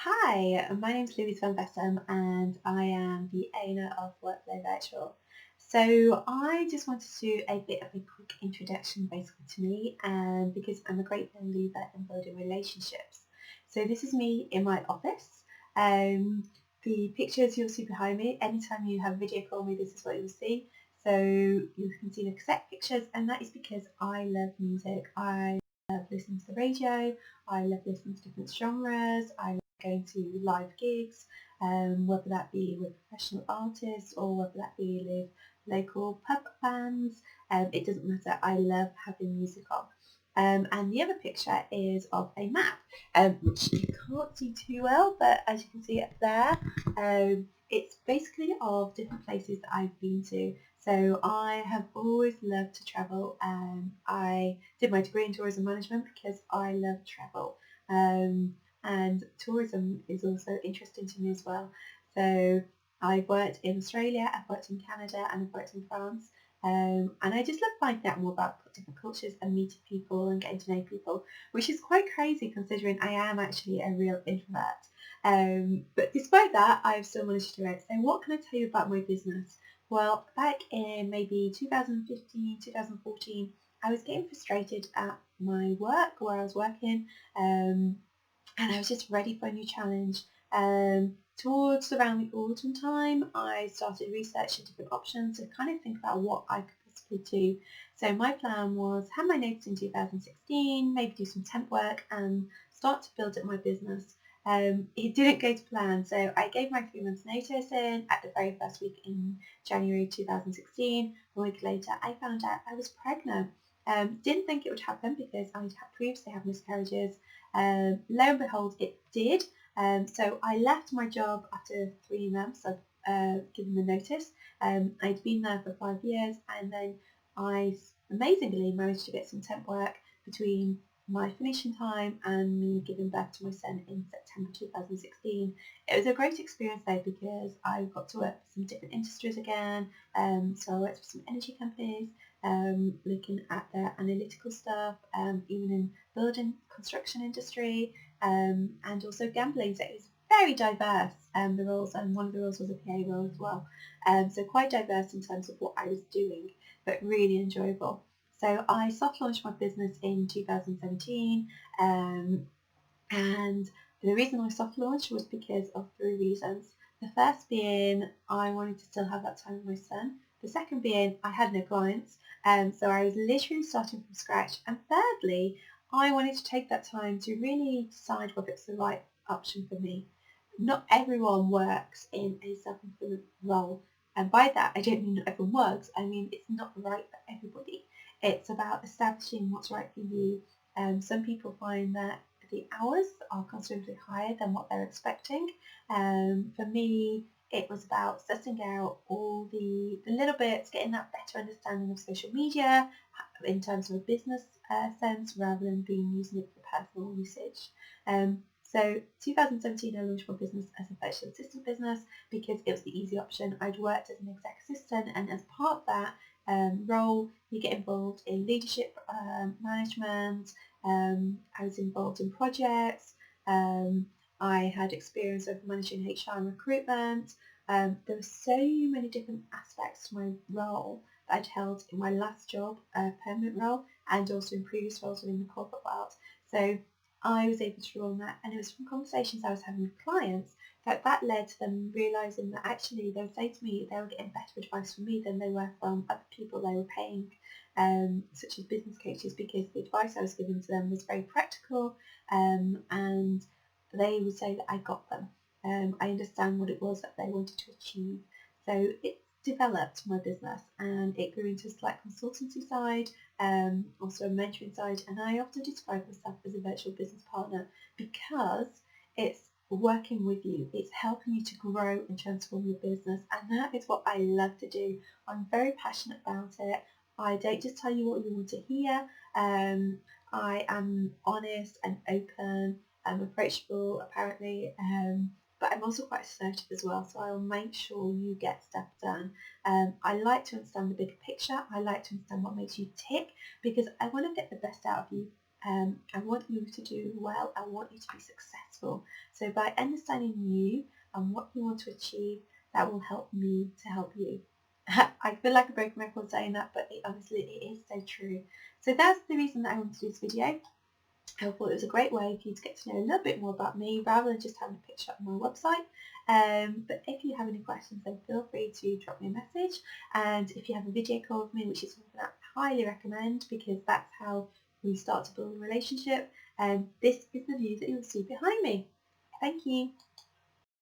Hi, my name's Louise van Vessem and I am the owner of Workflow Virtual. So I just wanted to do a bit of a quick introduction basically to me because I'm a great believer in building relationships. So this is me in my office. Um, the pictures you'll see behind me, anytime you have a video call me, this is what you'll see. So you can see the cassette pictures and that is because I love music. I love listening to the radio, I love listening to different genres, I going to live gigs, whether that be with professional artists or whether that be with local pub bands. It doesn't matter. I love having music on. And the other picture is of a map, which you can't see too well, but as you can see up there, it's basically of different places that I've been to. So I have always loved to travel. I did my degree in tourism management because I love travel. And tourism is also interesting to me as well. So I've worked in Australia, I've worked in Canada and I've worked in France. And I just love finding out more about different cultures and meeting people and getting to know people, which is quite crazy considering I am actually a real introvert. But despite that, I've still managed to do it. So what can I tell you about my business? Well, back in maybe 2015, 2014, I was getting frustrated at my work where I was working. And I was just ready for a new challenge. Towards around the autumn time, I started researching different options to kind of think about what I could possibly do. So my plan was have my notice in 2016, maybe do some temp work and start to build up my business. It didn't go to plan, so I gave my 3 months notice in at the very first week in January 2016. A week later, I found out I was pregnant. Didn't think it would happen because I had previously had miscarriages. Lo and behold, it did. So I left my job after 3 months of giving the notice. I'd been there for 5 years and then I amazingly managed to get some temp work between my finishing time and me giving birth to my son in September 2016. It was a great experience though because I got to work with some different industries again. So I worked with some energy companies, looking at their analytical stuff, even in building construction industry, and also gambling. So it was very diverse, the roles, and one of the roles was a PA role as well. So quite diverse in terms of what I was doing, but really enjoyable. So I soft launched my business in 2017, and the reason I soft launched was because of 3 reasons. The first being I wanted to still have that time with my son. The second being I had no clients, so I was literally starting from scratch. And thirdly, I wanted to take that time to really decide whether it's the right option for me. Not everyone works in a self-employment role, and by that I don't mean not everyone works. I mean it's not right for everybody. It's about establishing what's right for you. Some people find that the hours are considerably higher than what they're expecting. For me, it was about setting out all the little bits, getting that better understanding of social media in terms of a business sense rather than being using it for personal usage. So 2017 I launched my business as a virtual assistant business because it was the easy option. I'd worked as an exec assistant and as part of that role you get involved in leadership, management. I was involved in projects. I had experience of managing HR and recruitment. There were so many different aspects to my role that I'd held in my last job, permanent role, and also in previous roles within the corporate world. So I was able to draw on that, and it was from conversations I was having with clients that led to them realising that actually they would say to me they were getting better advice from me than they were from other people they were paying, such as business coaches, because the advice I was giving to them was very practical, and they would say that I got them. I understand what it was that they wanted to achieve. So it developed my business and it grew into a slight consultancy side, also a mentoring side, and I often describe myself as a virtual business partner because it's working with you, it's helping you to grow and transform your business, and that is what I love to do. I'm very passionate about it. I don't just tell you what you want to hear. I am honest and open. I'm approachable apparently, but I'm also quite assertive as well, so I'll make sure you get stuff done. I like to understand the bigger picture. I like to understand what makes you tick because I want to get the best out of you I want you to do well. I want you to be successful. So by understanding you and what you want to achieve, that will help me to help you. I feel like a broken record saying that, but honestly, it is so true. So that's the reason that I wanted to do this video. I thought it was a great way for you to get to know a little bit more about me rather than just having a picture on my website. But if you have any questions, then feel free to drop me a message. And if you have a video call with me, which is something that I highly recommend because that's how we start to build a relationship, this is the view that you'll see behind me. Thank you.